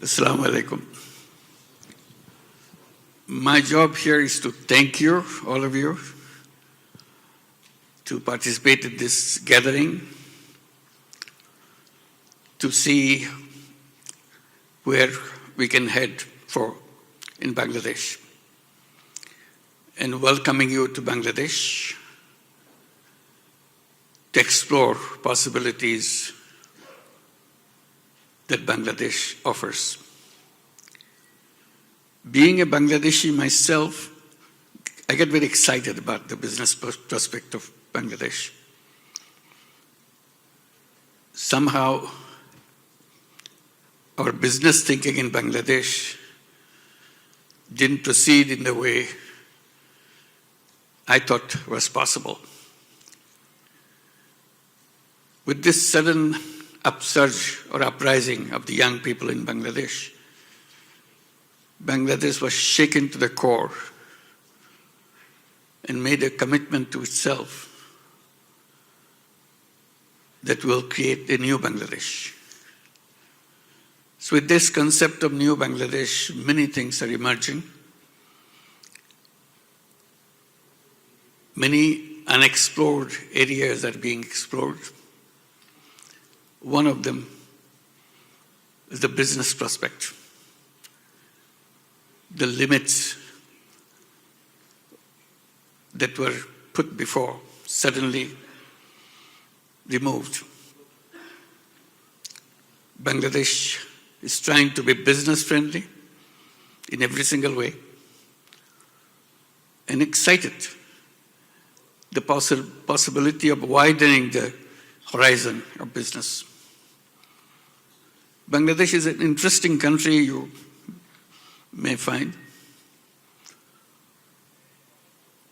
Assalamu alaikum. My job here is to thank you, all of you, to participate in this gathering, to see where we can head for in Bangladesh, and welcoming you to Bangladesh to explore possibilities that Bangladesh offers. Being a Bangladeshi myself, I get very excited about the business prospect of Bangladesh. Somehow, our business thinking in Bangladesh didn't proceed in the way I thought was possible. With this sudden upsurge or uprising of the young people in Bangladesh, Bangladesh was shaken to the core and made a commitment to itself that will create a new Bangladesh. So with this concept of new Bangladesh, many things are emerging. Many unexplored areas are being explored. One of them is the business prospect. The limits that were put before suddenly removed. Bangladesh is trying to be business friendly in every single way and excited the possibility of widening the horizon of business. Bangladesh is an interesting country, you may find.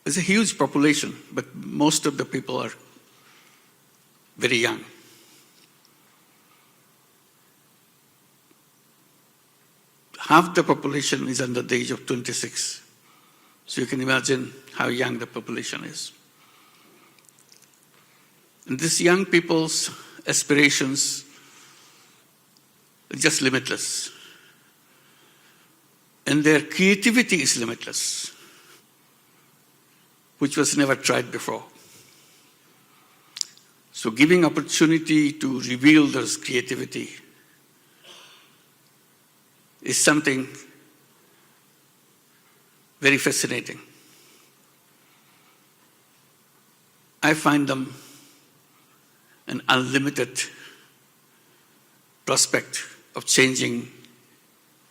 There's a huge population, but most of the people are very young. Half the population is under the age of 26. So you can imagine how young the population is. And these young people's aspirations are just limitless. And their creativity is limitless, which was never tried before. So giving opportunity to reveal those creativity is something very fascinating. I find them an unlimited prospect of changing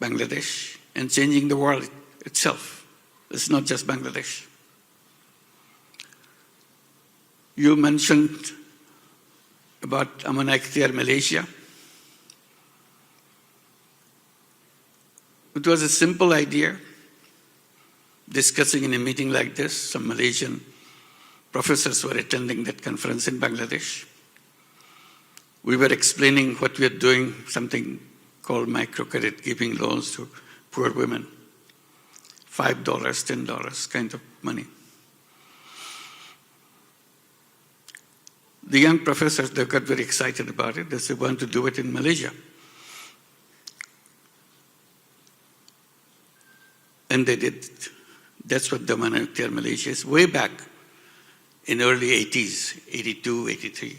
Bangladesh and changing the world itself. It's not just Bangladesh. You mentioned about Aman Ikhtiar, Malaysia. It was a simple idea, discussing in a meeting like this. Some Malaysian professors were attending that conference in Bangladesh. We were explaining what we are doing, something called microcredit, giving loans to poor women. $5, $10 kind of money. The young professors, they got very excited about it. They said, we want to do it in Malaysia. And they did. That's what the Aman Ikhtiar Malaysia is, way back in early 80s, 82, 83.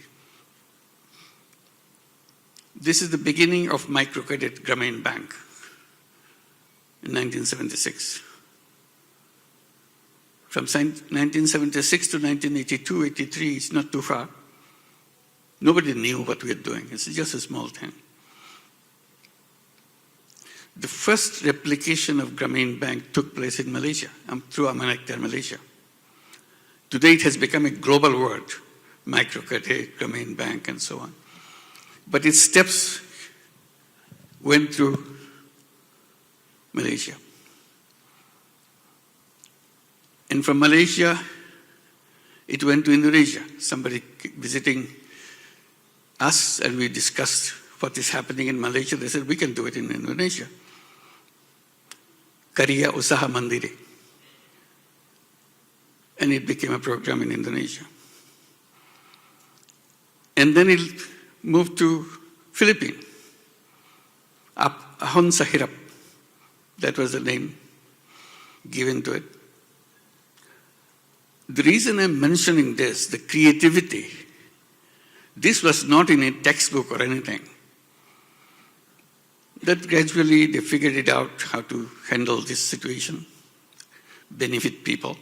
This is the beginning of microcredit Grameen Bank in 1976. From 1976 to 1982, 83, it's not too far. Nobody knew what we were doing. It's just a small thing. The first replication of Grameen Bank took place in Malaysia, through Aman Ikhtiar Malaysia. Today it has become a global word, microcredit, Grameen Bank, and so on. But its steps went through Malaysia. And from Malaysia, it went to Indonesia. Somebody visiting us, and we discussed what is happening in Malaysia. They said, we can do it in Indonesia. Karya Usaha Mandiri. And it became a program in Indonesia. And then it moved to Philippines, up Ahon Sahirap, that was the name given to it. The reason I'm mentioning this, the creativity, this was not in a textbook or anything. That gradually they figured it out how to handle this situation, benefit people.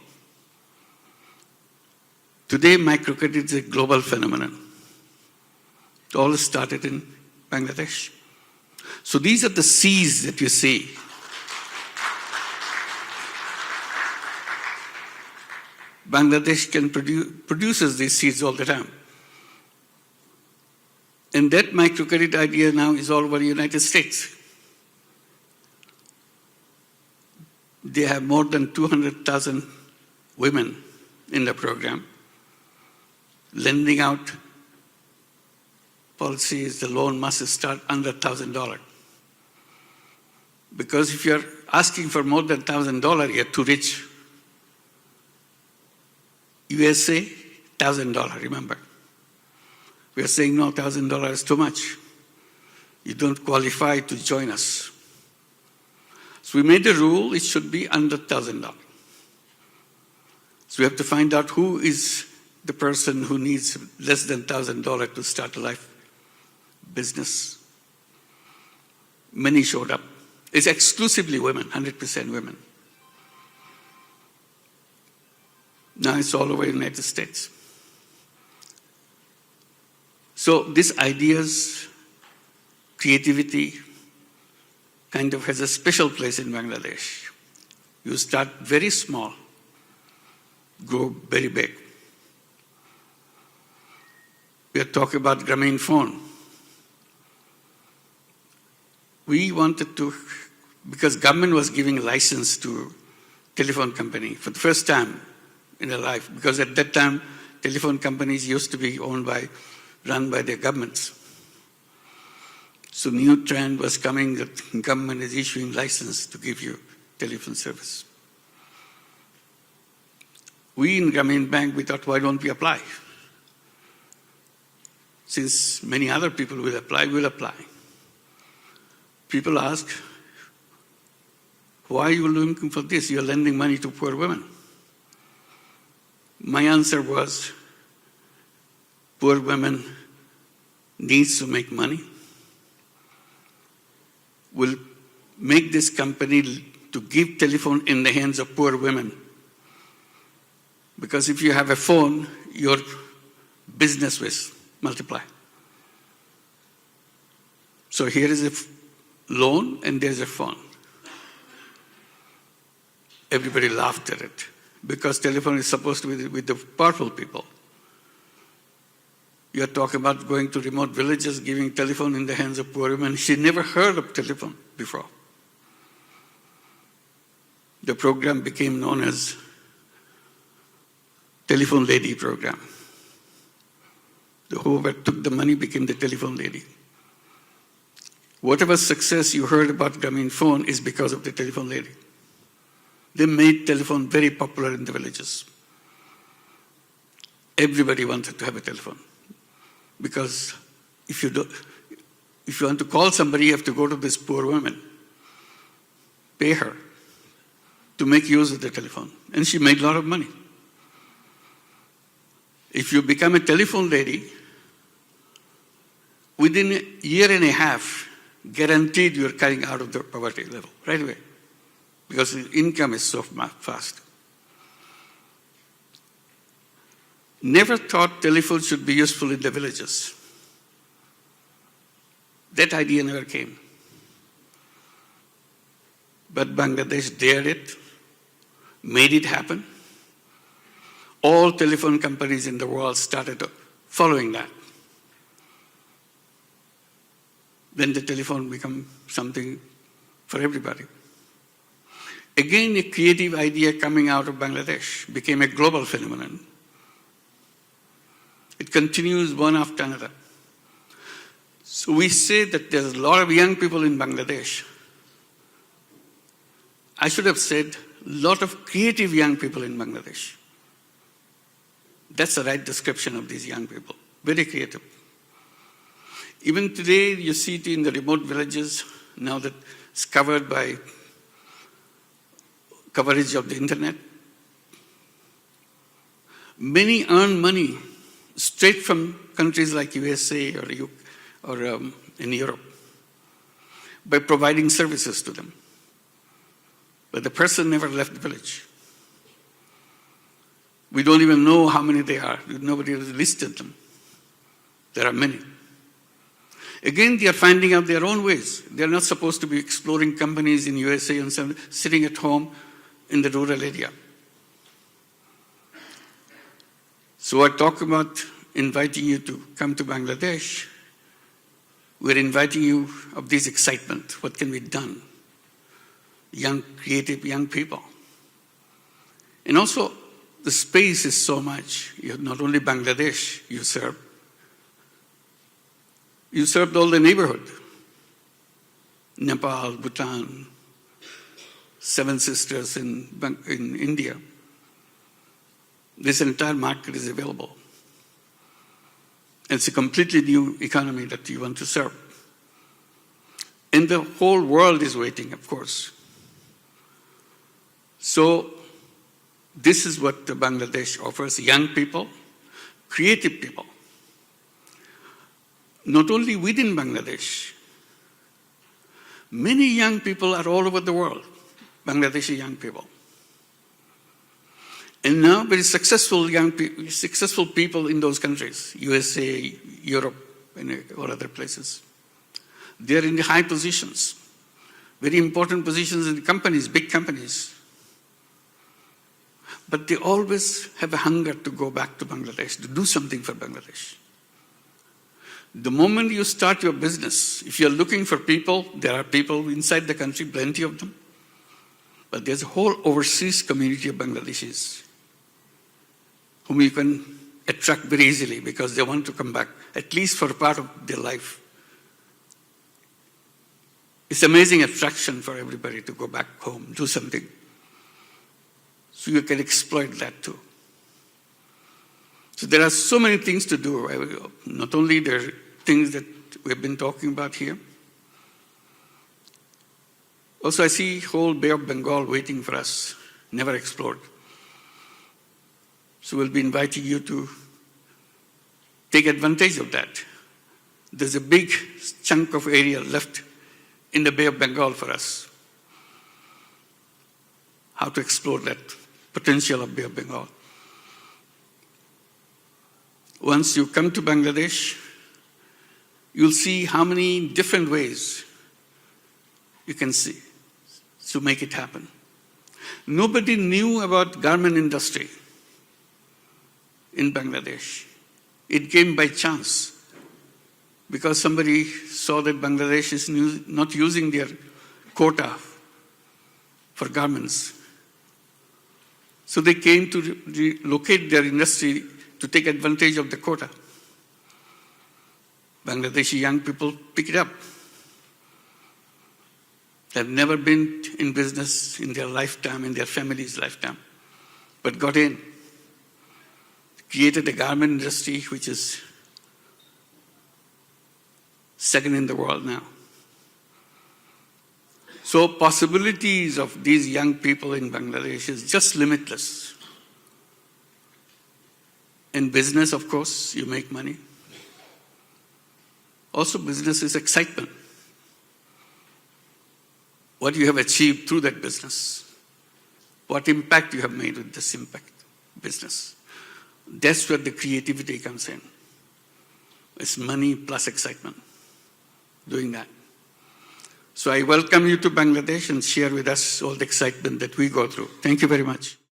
Today, microcredit is a global phenomenon. It all started in Bangladesh. So these are the seeds that you see. Bangladesh produces these seeds all the time. And that microcredit idea now is all over the United States. They have more than 200,000 women in the program. Lending out policies, the loan must start under $1,000. Because if you're asking for more than $1,000, you're too rich. USA, $1,000, remember. We are saying, no, $1,000 is too much. You don't qualify to join us. So we made a rule, it should be under $1,000. So we have to find out who is the person who needs less than $1,000 to start a life business. Many showed up. It's exclusively women, 100% women. Now it's all over the United States. So these ideas, creativity, kind of has a special place in Bangladesh. You start very small, grow very big. We are talking about Grameen Phone. We wanted to, because government was giving a license to telephone company for the first time in their life, because at that time, telephone companies used to be run by their governments. So new trend was coming that government is issuing license to give you telephone service. We in Grameen Bank, we thought, why don't we apply? Since many other people will apply, we'll apply. People ask, why are you looking for this? You're lending money to poor women. My answer was, poor women needs to make money. We'll make this company to give telephone in the hands of poor women. Because if you have a phone, your business will multiply. So here is a loan and there's a phone. Everybody laughed at it because telephone is supposed to be with the powerful people. You're talking about going to remote villages, giving telephone in the hands of poor women. She never heard of telephone before. The program became known as Telephone Lady Program. Whoever took the money became the telephone lady. Whatever success you heard about Grameen Phone is because of the telephone lady. They made telephone very popular in the villages. Everybody wanted to have a telephone. Because if you want to call somebody, you have to go to this poor woman, pay her to make use of the telephone. And she made a lot of money. If you become a telephone lady, within a year and a half, guaranteed you're coming out of the poverty level right away. Because the income is so fast. Never thought telephone should be useful in the villages. That idea never came. But Bangladesh dared it, made it happen. All telephone companies in the world started following that. Then the telephone became something for everybody. Again, a creative idea coming out of Bangladesh became a global phenomenon. It continues one after another. So we say that there's a lot of young people in Bangladesh. I should have said a lot of creative young people in Bangladesh. That's the right description of these young people. Very creative. Even today, you see it in the remote villages, now that it's covered by coverage of the internet. Many earn money straight from countries like USA or in Europe by providing services to them. But the person never left the village. We don't even know how many they are. Nobody has listed them. There are many. Again, they are finding out their own ways. They are not supposed to be exploring companies in USA and sitting at home in the rural area. So I talk about inviting you to come to Bangladesh. We're inviting you of this excitement. What can be done? Young, creative young people. And also, the space is so much. You have not only Bangladesh you serve. You served all the neighborhood. Nepal, Bhutan, Seven Sisters in India. This entire market is available. It's a completely new economy that you want to serve. And the whole world is waiting, of course. So this is what Bangladesh offers young people, creative people. Not only within Bangladesh, many young people are all over the world, Bangladeshi young people. And now very successful successful people in those countries, USA, Europe, and or other places. They are in the high positions, very important positions in the companies, big companies. But they always have a hunger to go back to Bangladesh, to do something for Bangladesh. The moment you start your business, if you're looking for people, there are people inside the country, plenty of them. But there's a whole overseas community of Bangladeshis whom you can attract very easily because they want to come back, at least for a part of their life. It's amazing attraction for everybody to go back home, do something. So you can exploit that too. So there are so many things to do. Not only there are things that we've been talking about here. Also, I see whole Bay of Bengal waiting for us, never explored. So we'll be inviting you to take advantage of that. There's a big chunk of area left in the Bay of Bengal for us. How to explore that potential of Bay of Bengal. Once you come to Bangladesh, you'll see how many different ways you can see to make it happen. Nobody knew about garment industry in Bangladesh. It came by chance because somebody saw that Bangladesh is not using their quota for garments. So they came to relocate their industry to take advantage of the quota. Bangladeshi young people pick it up. They've never been in business in their lifetime, in their family's lifetime, but got in. Created a garment industry which is second in the world now. So possibilities of these young people in Bangladesh is just limitless. In business, of course, you make money. Also, business is excitement. What you have achieved through that business. What impact you have made with this business. That's where the creativity comes in. It's money plus excitement, doing that. So I welcome you to Bangladesh and share with us all the excitement that we go through. Thank you very much.